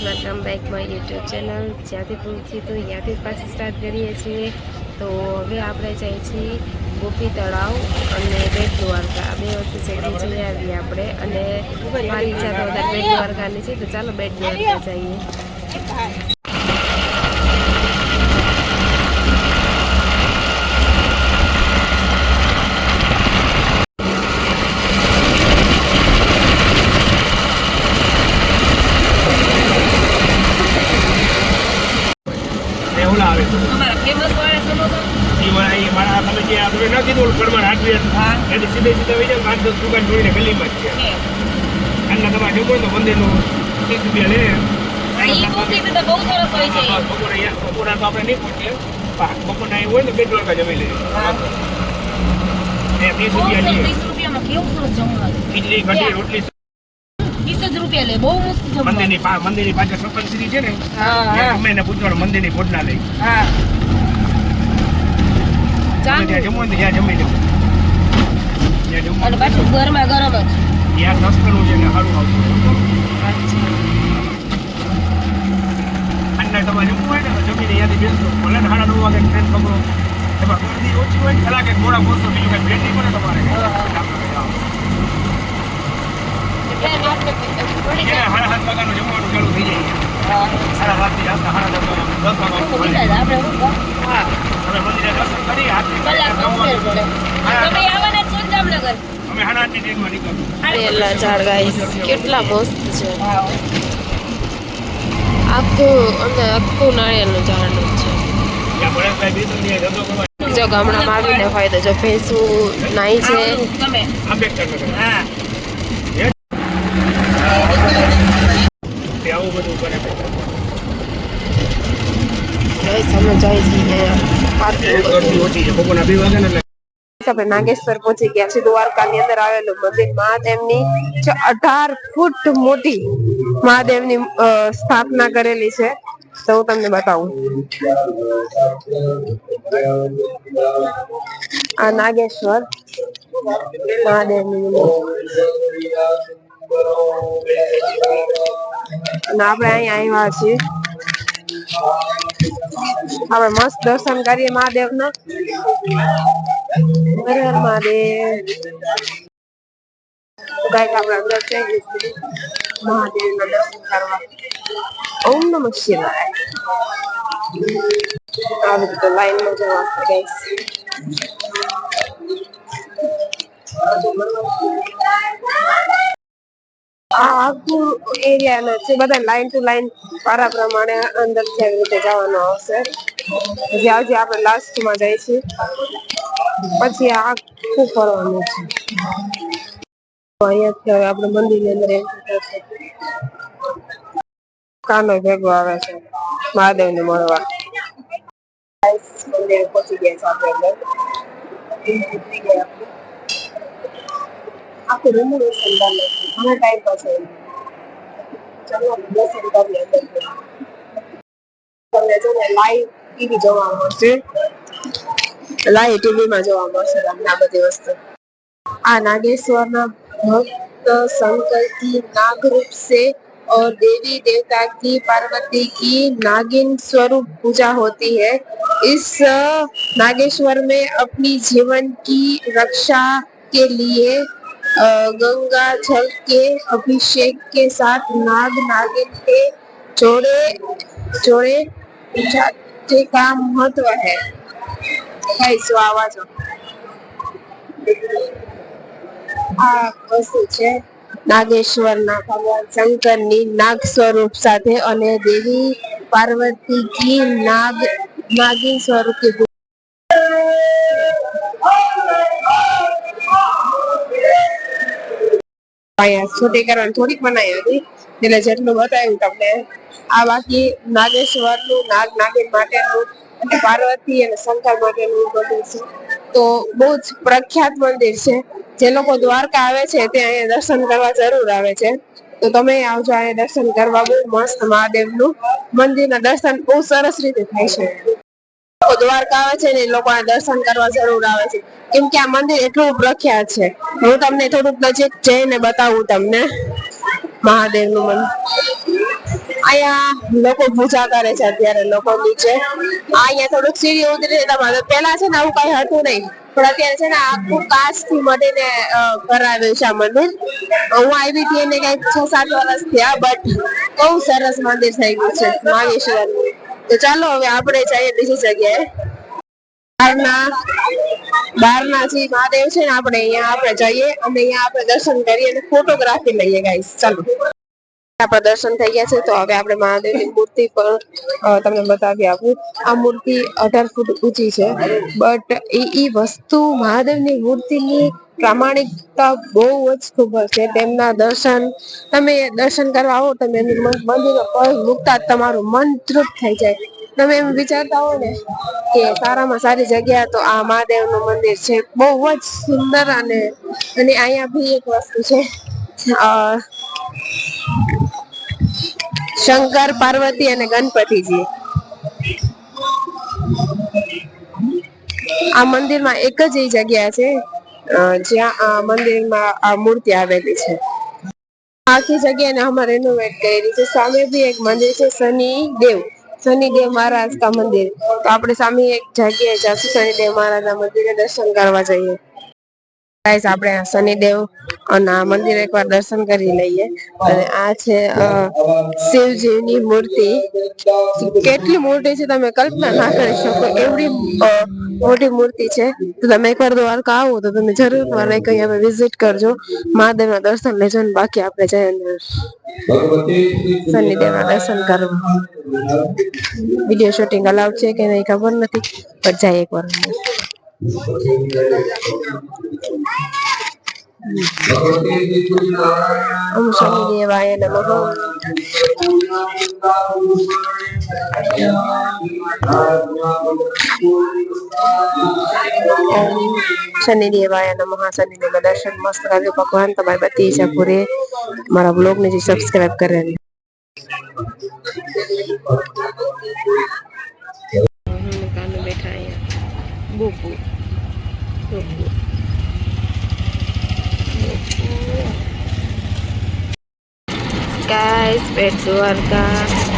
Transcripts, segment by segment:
Welcome back my YouTube channel જ્યાંથી પૂછી તો ત્યાંથી પાછી સ્ટાર્ટ કરીએ છીએ। તો હવે આપણે જઈએ છીએ ગોપી તળાવ અને બેટ દ્વારકા બે વસ્તુ જગ્યાએ જઈ આવીએ આપણે અને મારી ઈચ્છા તો વધારે બેટ દ્વારકાની છે, તો ચાલો બેટ દ્વારકા જઈએ। सीधे वही 5-10 दुकान जोड़ीने गली में है अन्ना તમારે જમો તો મંદિરનો 30 રૂપિયા લે ઈ કોકી તો બહુ સરસ હોય છે બપોરા તો આપણે નહીં પહોંચીએ બપોરના અહીં હોય ને બેટ દ્વારકા જમી લે એ 30 રૂપિયા લે 30 રૂપિયામાં કેવું સરસ જમવાનું ખીચડી કઢી રોટલી 30 રૂપિયા લે બહુ મસ્ત જમવાનું મંદિરની પાછળ સપન સીડી છે ને હા અમે એને પૂછવાનું મંદિરની ભોજના લઈ હા ત્યાં જમો ને ત્યાં જમી લેવું અને પાછું ગરમા ગરમ જ યાર સસ્તું છે ને સારું આવતું અને તમારે જમવું હોય ને જમીને યાદી બેસતો ભલે 9:30 વાગે ટ્રેન પકડો એમાં ગરદી ઓછી હોય ને કલાકે મોડા પહોંચો બીજું કઈ ભેટ નહીં પડે તમારે સાડા 7 વાગ્યાનું જમવાનું ચાલુ થઈ જાય સાડા 7 થી આવતા 10 વાગ્યા હવે મંદિરે દર્શન કરી આરતી કેટલા મસ્ત છે આખું નાળિયેરનું ઝાડનું છે। જો ગામડામાં આવીને ફાયદો જો ભેંસું નાઈ છે આપણે નાગેશ્વર પહોંચી ગયા છે। દ્વારકાની અંદર આવેલું મંદિર મહાદેવની 18 ફૂટ મોટી મહાદેવની સ્થાપના કરેલી છે, તો હું તમને બતાવું। આ નાગેશ્વર મહાદેવની અને આપણે અહીંયા આવ્યા છીએ, હવે મસ્ત દર્શન કરીએ મહાદેવના। હર હર મહાદેવ। ગાઈસ આપણે અંદર જઈએ મહાદેવના દર્શન કરવા। ઓમ નમઃ શિવાય। આ બધું લાઈનમાં જવા ગાઈસ આખું એરિયા છે બધા લાઈન ટુ લાઈન પારા પ્રમાણે અંદર છે એવી રીતે જવાનું આવશે। હજી આજે આપણે લાસ્ટમાં જઈશું પછી આખું ફરવાનું છે। અહીંયા આપણે મંદિરની અંદર કાનો ભેગો આવે છે મહાદેવને મળવા। મંદિરે પહોંચી ગયા છે આપણે અંદર આખું રેનોવેશન ચાલે છે ઘણા ટાઈમ પાસે ચાલો દર્શન કરીએ અંદર તમને જો ને લાઈવ ટીવી જોવા મળશે, લાઈવ ટીવીમાં જોવા મળશે તમને આ બધી વસ્તુ। આ नागेश्वर भक्त शंकर की नाग रूप से और देवी देवता की पार्वती की नागिन स्वरूप पूजा होती है। इस नागेश्वर में अपनी जीवन की रक्षा के लिए गंगा जल के अभिषेक के साथ नाग नागिन के जोड़े पूजा का महत्व है। આ વસ્તુ છે નાગેશ્વરના ભગવાન શંકરની નાગ સ્વરૂપ સાથે અને દેવી પાર્વતી કી નાગિન સ્વરૂપ की છૂટી કરવાની થોડીક બનાવી હતી એટલે જેટલું બતાવ્યું તમને। આ બાકી નાગેશ્વરનું નાગ નાગિન માટેનું અને પાર્વતી અને શંકર માટેનું મંદિર છે, તો બહુ જ પ્રખ્યાત મંદિર છે। જે લોકો દ્વારકા આવે છે તે અહીંયા દર્શન કરવા જરૂર આવે છે, તો તમે આવજો અહીંયા દર્શન કરવા। બહુ મસ્ત મહાદેવનું મંદિરના દર્શન બહુ સરસ રીતે થાય છે। દ્વારકા આવે છે ને એ લોકો દર્શન કરવા જરૂર આવે છે, કેમ કે આ મંદિર એટલું પ્રખ્યાત છે। હું તમને થોડુંક નજીક જઈને બતાવું તમને મહાદેવનું મંદિર। અહીંયા લોકો પૂજા કરે છે અત્યારે લોકો નીચે અહીંયા થોડુંક સીડી ઉતરી તમારે પેલા છે ને આવું કઈ હતું નહીં પણ અત્યારે છે ને આખું કાચ થી મળીને કરાવ્યું છે આ મંદિર હું આવી હતી એને કઈક 6-7 વર્ષ થયા બટ બહુ સરસ મંદિર થઈ ગયું છે નાગેશ્વરનું તો ચાલો હવે આપણે જઈએ બીજી જગ્યાએ બહારના જે મહાદેવ છે ને આપણે અહીંયા આપણે જઈએ અને અહીંયા આપણે દર્શન કરીએ અને ફોટોગ્રાફી લઈએ ગાઈસ ચાલો આપણા દર્શન થઈ ગયા છે તો હવે આપણે મહાદેવની મૂર્તિ પણ તમને બતાવી આપું આ મૂર્તિ 18 ફૂટ ઊંચી છે બટ એ વસ્તુ મહાદેવની મૂર્તિની પ્રામાણિકતા બહુ જ ખૂબ છે તેમના દર્શન તમે દર્શન કરવા આવો તમે મંદિરમાં પગ મૂકતા તમારું મન તૃપ્ત થઈ જાય તમે એમ વિચારતા હો ને કે સારામાં સારી જગ્યા તો આ મહાદેવનું મંદિર છે બહુ જ સુંદર અને અહીંયા બી એક વસ્તુ છે શંકર પાર્વતી અને ગણપતિજી આ મંદિરમાં એક જ એ જગ્યા છે જ્યાં આ મંદિરમાં આ મૂર્તિ આવેલી છે આખી જગ્યાને અમારે રેનોવેટ કરેલી છે સામે બી એક મંદિર છે શનિદેવ મહારાજ કા મંદિર તો આપણે સામે એક જગ્યાએ જશું શનિદેવ મહારાજના મંદિરે દર્શન કરવા જઈએ ગાઈસ આપણે શનિદેવ અને આ મંદિર એકવાર દર્શન કરી લઈએ અને આ છે શિવજીની મૂર્તિ કેટલી મોટી છે તમે કલ્પના ના કરી શકો એવડી મોટી મૂર્તિ છે તો તમે એકવાર દ્વારકા આવો તો તમે જરૂર મારે અહીંયા વિઝિટ કરજો મહાદેવના દર્શન લેજો ને બાકી આપણે જઈએ શનિદેવના દર્શન કરવા વિડીયો શૂટિંગ અલાઉડ છે કે નહીં ખબર નથી પણ જાય એકવાર ઓમ શનિદેવાય નમઃ શનિદેવાય નમઃ શનિદેવ દર્શન મસ્ત કરજો ભગવાન તમારી બધી ઈચ્છા પૂરી મારા બ્લોગ ને જે સબસ્ક્રાઇબ કરે બેઠા અહીંયા બોપુ guys બેટ દ્વારકા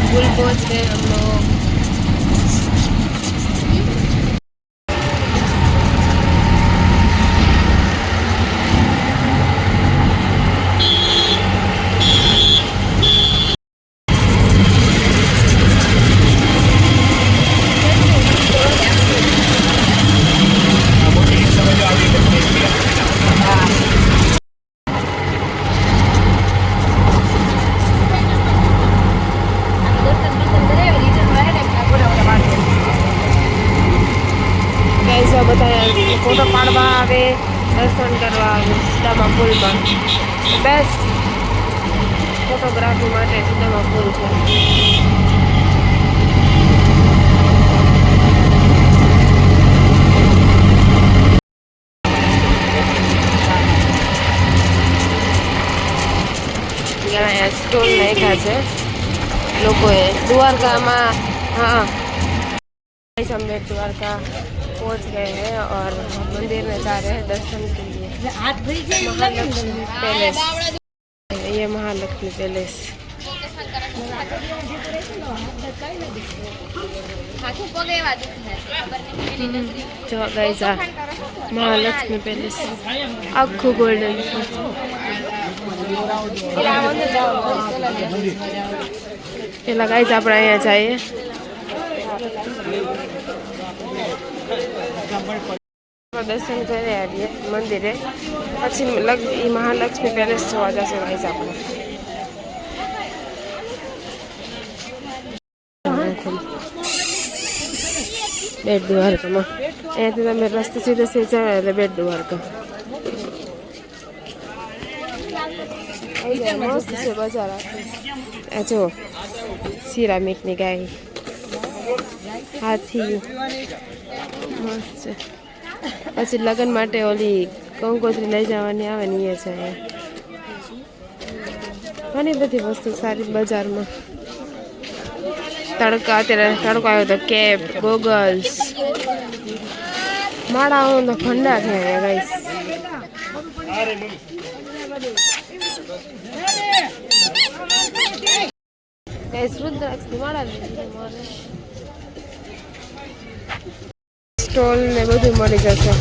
फुल पहुंच गए हम लोग फोटो पाड़वा आवे दर्शन करवा आवे सीतामा पुल पर बेस्ट फोटोग्राफी माटे सीतामा पुल છે यहाँ स्टॉल नाख्या છે લોકોએ દ્વારકામાં हाँ हम द्वारका पहुंच गए हैं और मंदिर में जा रहे हैं दर्शन के लिए महालक्ष्मी पैलेस ये महालक्ष्मी पैलेस जो गाइस महालक्ष्मी पैलेस आखू गोल्डन પેલા ગાઈસ આપણે અહીંયા જઈએ દર્શન કરી આવીએ મંદિરે પછી એ મહાલક્ષ્મી પેલેસ જોવા જશે ગાઈસ આપણે બેટ દ્વારકામાં અહીંયાથી તમે રસ્તે સીધે સીધે ચડે એટલે બેટ દ્વારકા. મસ્ત છે બજાર આખું. આ જો સિરામિકની ગાય, હાથી મસ્ત છે. પછી લગ્ન માટે ઓલી કંકોત્રી લઈ જવાની આવે ને એ છે. ઘણી બધી વસ્તુ સારી બજારમાં. તડકા અત્યારે તડકો આવ્યો તો કેપ, ગોગલ્સ, માળાઓ તો ભંડાર છે અહીંયા ગાઈસ. રુદ્રાક્ષની માળા સ્ટોલ ને બધું મળી જશે.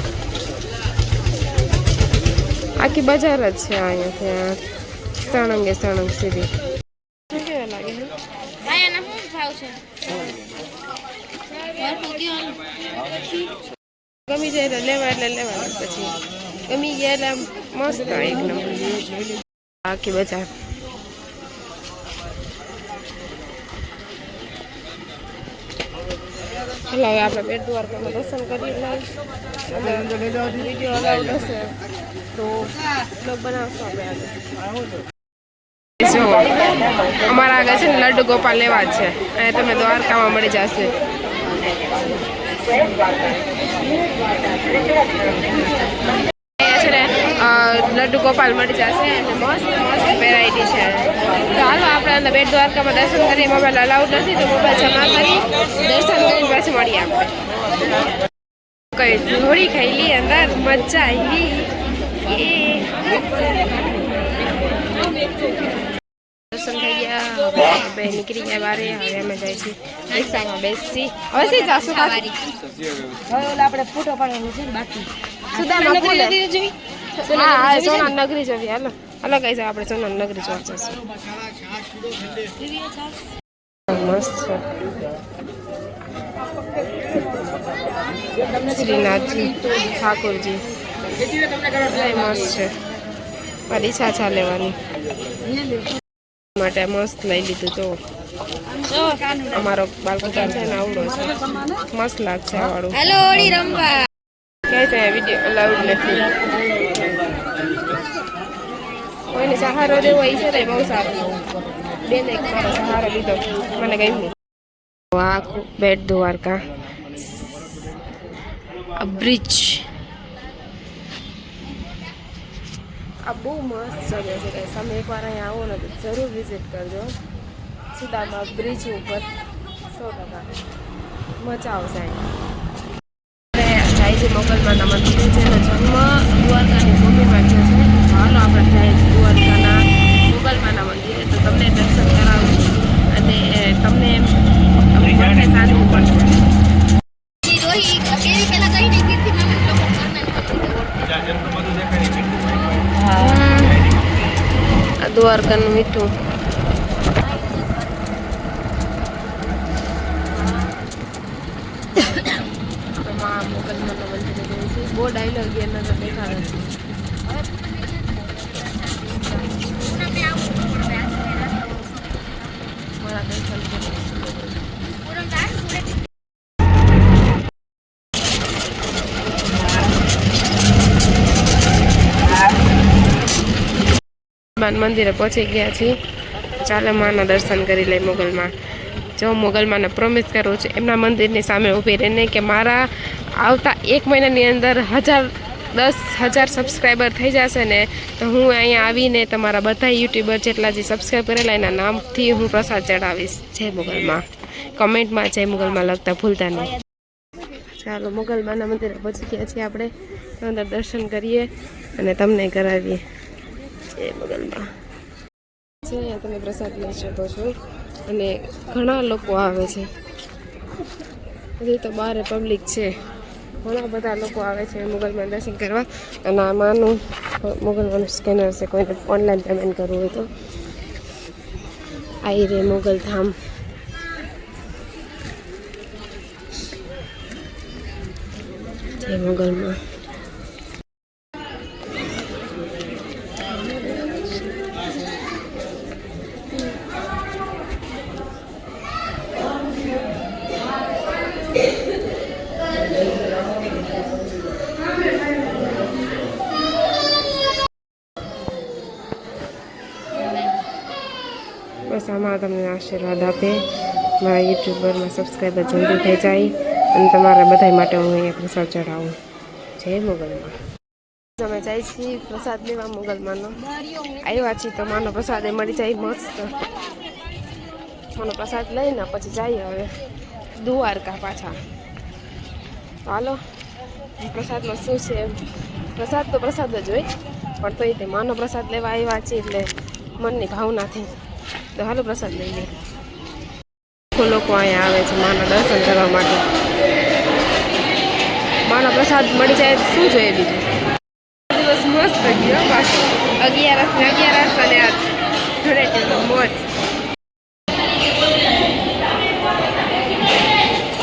આખી બજાર જ છે અહીંયા સળંગે સળંગ સુધી. કેવા લાગે છે? ગમી જાય એટલે લેવા એટલે લેવા, પછી ગમી ગયા એટલે મસ્ત એકદમ આખી બજાર. એટલે હવે આપણે બેટ દ્વારકામાં દર્શન કરી લઈએ. વિડીયો અલાઉડ હશે તો બ્લોગ બનાવશું આપણે. જો અમારા આગળ છે ને લડ્ડુ ગોપાલ લેવા જ છે અને તમે દ્વારકામાં મળી જશે. લડ્ડુ ગોપાલ મળી જશે અને મસ્ત મસ્ત વેરાયટી છે. તો હાલો આપણે અંદર બેટ દ્વારકામાં દર્શન કરીએ. મોબાઈલ અલાઉડ નથી તો મોબાઈલ જમા કરી દર્શન કરીને પાછી મળીએ આપણે. કઈ હોળી ખાઈ લી અંદર મજા આવી. દર્શન થઈ ગયા, બે નીકળી ગયા બારે. હવે અમે જાય છીએ રિક્ષામાં બેસી. હવે શી જાશું કાવારી? હવે આપણે ફોટો પાડવાનું છે ને બાકી. સુદામા નગરી જોઈ. હા સોના નગરી જવી. હાલો હાલો કઈ જાવ આપણે સોના નગરી જોવા જશું. મસ્ત છે શ્રીનાથજી ઠાકોરજી મસ્ત છે. મારી ઈચ્છા છે લેવાની માટે મસ્ત લઈ લીધું. જો અમારો બાલકુટાર છે ને આવડો છે, મસ્ત લાગશે આ વાળું. હેલો હોળી રમવા કે છે વિડીયો અલાઉડ નથી. કોઈને સહારો દેવો એ છે ને બહુ સારું. બેન એક મારો સહારો લીધો, મને ગમ્યું. આખું બેટ દ્વારકા બ્રિજ આ બહુ મસ્ત જગ્યા છે. તમે એકવાર અહીંયા આવો ને તો જરૂર વિઝિટ કરજો. સુદામા બ્રિજ ઉપર 100% મજા આવશે. જાય છે મોગલમાના મંદિરે, જેનો જન્મ દ્વારકાની ભૂમિમાં થયો છે. હાલો આપણે જાય દ્વારકાના મોગલમાના મંદિરે તો તમને દર્શન કરાવું અને તમને શાંતિ પડશે. દ્વારકાનું મીઠું મોગલમાના મંદિરે જઈએ છીએ. બહુ ડાયલોગ એના તો બેઠા નથી. મારા દર્શન મંદિરે પહોંચી ગયા છીએ. ચાલો માના દર્શન કરી લઈ મોગલમાં. જો મોગલમાને પ્રોમિસ કરવું છે એમના મંદિરની સામે ઊભી રહીને કે મારા આવતા 1 મહિનાની અંદર 10,000 સબસ્ક્રાઈબર થઈ જશે ને તો હું અહીંયા આવીને તમારા બધા યુટ્યુબર જેટલા જે સબસ્ક્રાઈબ કરેલા એના નામથી હું પ્રસાદ ચડાવીશ. જય મોગલમાં કમેન્ટમાં જય મોગલમાં લખતા ભૂલતા નહીં. ચાલો મોગલમાના મંદિરે પહોંચી ગયા છીએ આપણે. અંદર દર્શન કરીએ અને તમને કરાવીએ. જય મોગલમાં છે. અહીંયા તમે પ્રસાદ લઈ શકો છો અને ઘણા લોકો આવે છે. હજી તો બહાર પબ્લિક છે, ઘણા બધા લોકો આવે છે મોગલમાં દર્શન કરવા. અને આમાંનું મોગલમાનું સ્કેનર છે, કોઈને ઓનલાઈન પેમેન્ટ કરવું હોય તો. આઈ રે મોગલધામ. જય મોગલમાં. બસ આમાં તમને આશીર્વાદ આપે, મારા યુટ્યુબરમાં સબસ્ક્રાઈબર જલ્દી થઈ જાય અને તમારા બધા માટે હું અહીંયા પ્રસાદ ચડાવું. જય મોગલમાં. અમે જાય છીએ પ્રસાદ લેવા મોગલમાંનો. આવ્યા છીએ તો માનો પ્રસાદ એ મળી જાય મસ્ત. માનો પ્રસાદ લઈને પછી જઈએ હવે દ્વારકા પાછા. હાલો, પ્રસાદમાં શું છે? પ્રસાદ તો પ્રસાદ જ હોય, પણ તો તે માનો પ્રસાદ લેવા આવ્યા છીએ એટલે મનની ભાવનાથી તો હાલો પ્રસાદ લઈ લઈએ. લોકો અહીંયા આવે છે માના દર્શન કરવા માટે. માનો પ્રસાદ મળી જાય શું જોઈએ બીજું? દિવસ મસ્ત ગયો પાછું. 11 અને આ ધૂળેટીનો મોજ.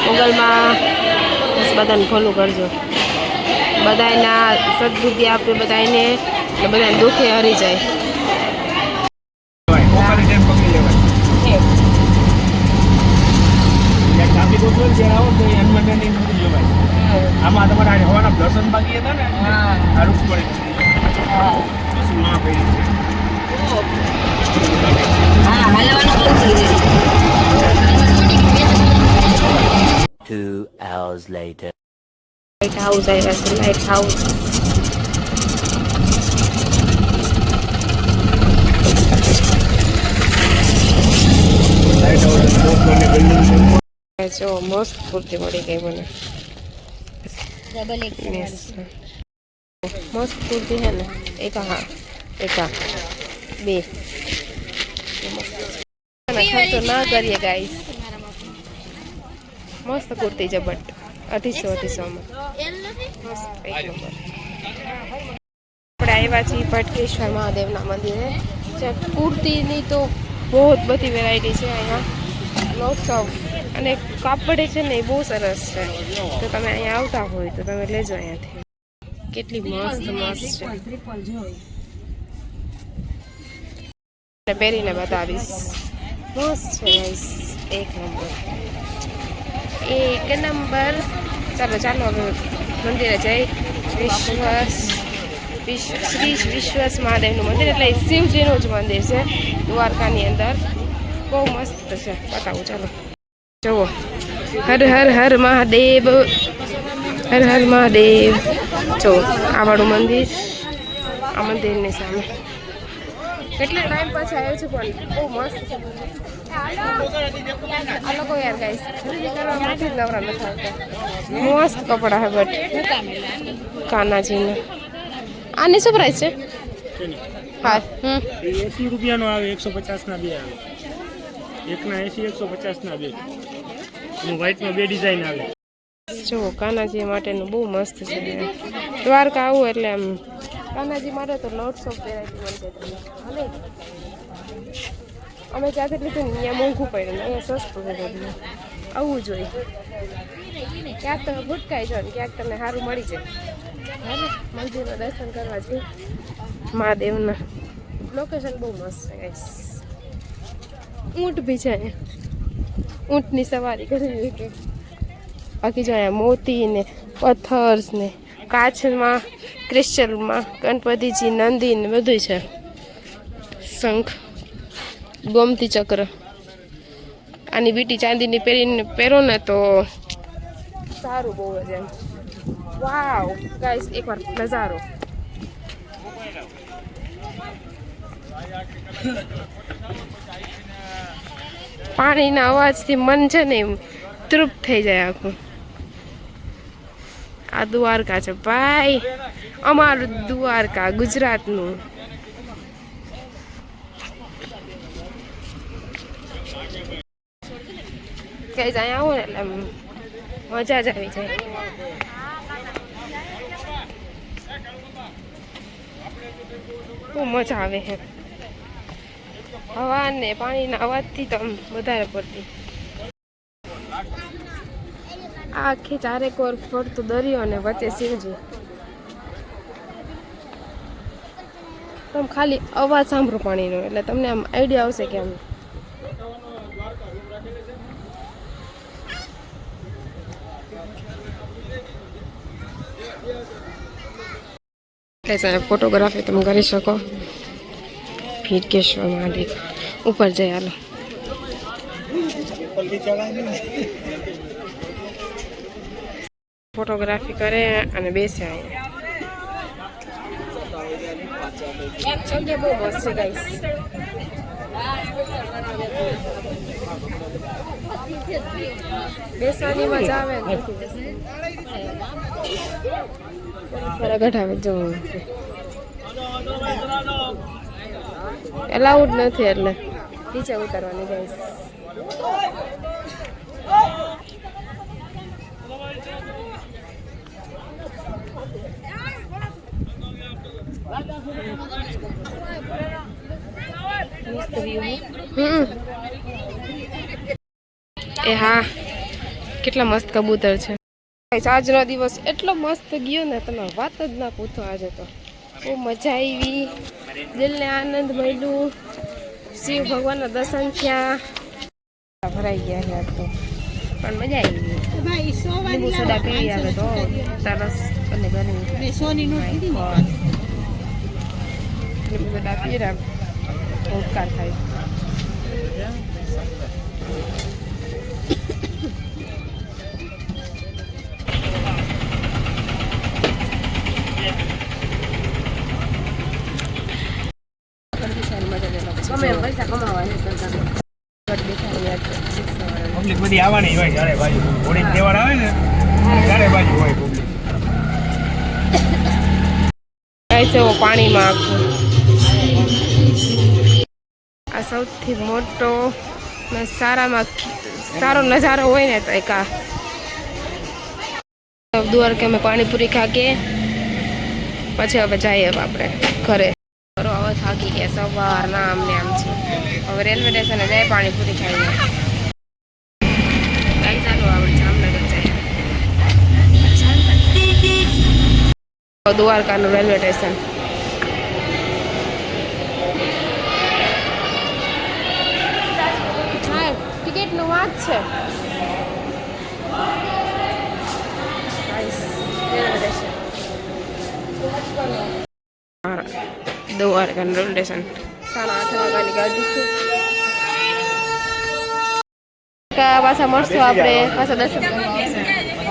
મોગલમાં બસ બધાને ખોલું કરજો. બધાના સદબુદ્ધિ આપે બધાને, એટલે બધાને દુઃખે હરી જાય. આમાં તમારે હવાના દર્શન બાકી હતા ને સારું પડે. 2 hours later. લાઇટ હાઉસ આવ્યા છે, લાઇટ હાઉસ. જો મસ્ત કુર્તી મળી ગઈ મને. મસ્ત કુર્તી છે ને. એક હા, એક હા, બે. ખર્ચો ના કરીએ ગાઈસ. મસ્ત કુર્તી છે બટ 250 માં મસ્ત એક નંબર. આપણે આવ્યા છીએ ભટકેશ્વર મહાદેવના મંદિરે. કુર્તીની તો બહુ બધી વેરાયટી છે અહીંયા. Lots of. અને કાપડ છે ને એ બહુ સરસ છે. તો તમે અહીંયા આવતા હોય તો તમે લેજો અહીંયાથી. કેટલી મસ્ત મસ્ત છે. પહેરીને બતાવીશ. મસ્ત છે ગાઈસ, એક નંબર, એક નંબર. ચાલો ચાલો હવે મંદિરે જઈ. શ્રી વિશ્વાસ મહાદેવનું મંદિર એટલે શિવજીનું જ મંદિર છે દ્વારકાની અંદર. બહુ મસ્ત છે, બતાવું ચાલો. જુઓ, હર હર હર મહાદેવ, હર હર મહાદેવ. જો આ વાળું મંદિર, આ મંદિરની સામે કેટલા ટાઈમ પછી આવ્યો છું પણ બહુ મસ્ત છે. આ લોકો યાર ગાઈસ ખરીદી કરવા માટે જ નવરા નથી આવતા. મસ્ત કપડા હે બટ કાનાજીને. આની શું પ્રાઇસ છે? હા, 80 રૂપિયાનો આવે, 150 ના બે આવે. એકના 80, 150 ના બે. વ્હાઈટમાં બે ડિઝાઇન આવે. જો કાનાજી માટેનું બહુ મસ્ત છે. દ્વારકા આવું એટલે આમ કાનાજી માટે તો લોટ્સ ઓફ વેરાયટી મળી જાય તમને. ભલે અમે ત્યાંથી લીધું ને અહીંયા મોંઘું પડ્યું, અહીંયા સસ્તું છે બધું. આવવું જોઈએ. ક્યાંક તમે ભૂટકાઈ જાઓ ને ક્યાંક તમને સારું મળી જાય. હાલો મંદિરમાં દર્શન કરવા જઈએ મહાદેવના. લોકેશન બહુ મસ્ત છે ગાઈસ. ઊંટ બી છે અહીંયા. ઊંટની સવારી કરવી કે બાકી જો અહીંયા મોતી ને પથ્થર્સ ને કાચમાં ક્રિસ્ટલમાં ગણપતિજી, નંદી ને બધું છે. શંખ, ગોમતી ચક્ર. આની વીટી ચાંદીની પહેરીને પહેરો ને તો સારું બહુ જ એમ. વાવ ગાઈસ, એકવાર નજારો. પાણીના અવાજથી મન છે ને તૃપ્ત થઈ જાય આખું. આ દ્વારકા છે ભાઈ, અમારું દ્વારકા ગુજરાતનું. કઈ જાય આવો ને એટલે મજા જ આવી જાય. બહુ મજા આવે છે. હવા ને પાણીના અવાજથી તો વધારે પડતી. આ આખી ચારેક ઓર ફરતું દરિયો ને વચ્ચે શિવજી. તમે ખાલી અવાજ સાંભળો પાણીનો એટલે તમને આમ આઈડિયા આવશે કે આમ ફોટોગ્રાફી તમે કરી શકો. ભીડકેશ્વર મહાદેવ ઉપર જઈ હાલો. ફોટોગ્રાફી કરે અને બેસે અહીંયા. જગ્યા બહુ મસ્ત છે ગાઈસ. બેસવાની મજા આવે ને ગઢાવે જવું એલાઉડ નથી એટલે નીચે ઉતરવાની ગાઈસ. એ હા કેટલા મસ્ત કબૂતર છે. આજનો દિવસ એટલો મસ્ત ગયો ને તમે વાત જ ના પૂછો. આજે તો બહુ મજા આવી, દિલને આનંદ મળ્યું, શિવ ભગવાનના દર્શન થયા, ભરાઈ ગયા છે તો પણ મજા આવી. લીંબુ સોડા પી આવે તો સરસ અને ગરમી લીંબુ સોડા પી રહ્યા ઉપકાર થાય. પબ્લિક બધી આવવાની હોય જ્યારે બાજુ હોળી તહેવાર આવે ને ત્યારે બાજુ હોય પબ્લિક. પાણીમાં આ સૌથી મોટો ને સારો નજારો હોય ને તો એક આ દ્વારકે અમે પાણીપુરી ખાઈએ પછી હવે જઈએ આપણે ઘરે. હવે થાકી ગયા સવારના આમને આમ છે. હવે રેલવે સ્ટેશને જાય પાણીપુરી ખાઈએ. દ્વારકાનું રેલવે સ્ટેશન. હા ટિકિટ નું વાત છે. દ્વારકાનું રેલવે સ્ટેશન 8:30 વાગ્યાની ગાડી છે. પાછા મળશું આપણે પાછા દર્શન કરવા.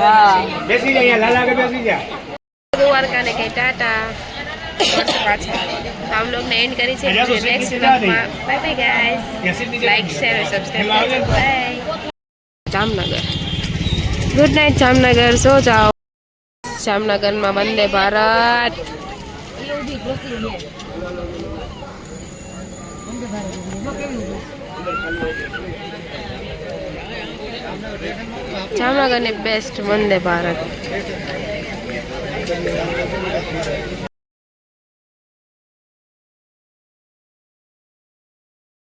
હા બેસી જા અહીંયા લાલા કે બેસી જા. દ્વારકા ને કઈ ટાટા પાછા हम लोग ने एंड करी છે નેક્સ્ટ વ્લોગમાં. Bye bye guys, like share subscribe bye. Jamnagar good night Jamnagar. સો જાઓ. જામનગરમાં વંદે ભારત. જામનગરની બેસ્ટ વંદે ભારત.